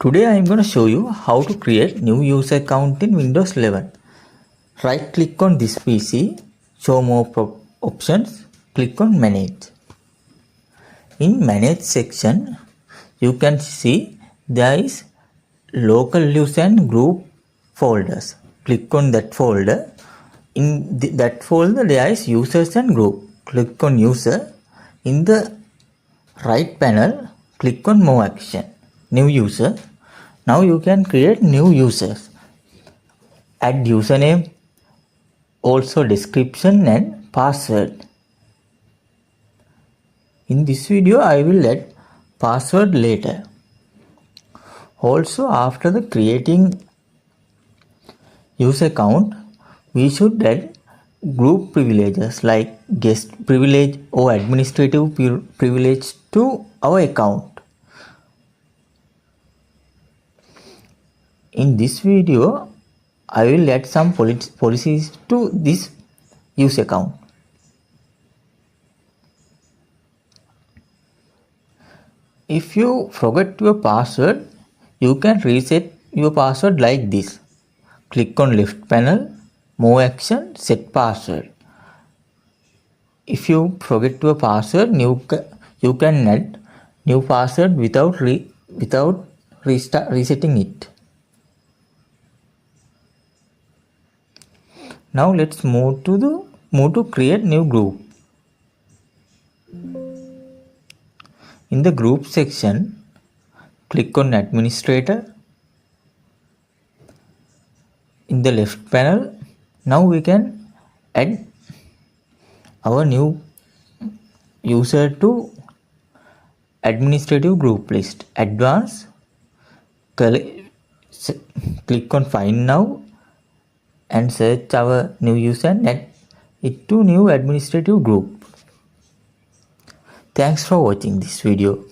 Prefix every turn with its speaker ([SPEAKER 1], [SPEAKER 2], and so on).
[SPEAKER 1] Today I am going to show you how to create new user account in Windows 11. Right click on this PC, show more options, click on manage. In manage section, you can see there is local user and group folders. Click on that folder. In that folder there is users and group. Click on user. In the right panel, click on more action, new user. Now you can create new users. Add username, also description and password. In this video I will add password later. Also after the creating user account, we should add group privileges like guest privilege or administrative privilege to our account. In this video, I will add some policies to this user account. If you forget your password, you can reset your password like this. Click on left panel, more action, set password. If you forget your password, you can add new password without resetting it. Now let's move to create new group. In the group section, click on administrator. In the left panel, now we can add our new user to administrative group list. Advanced, click on find now and search our new user and add it to new administrative group. Thanks for watching this video.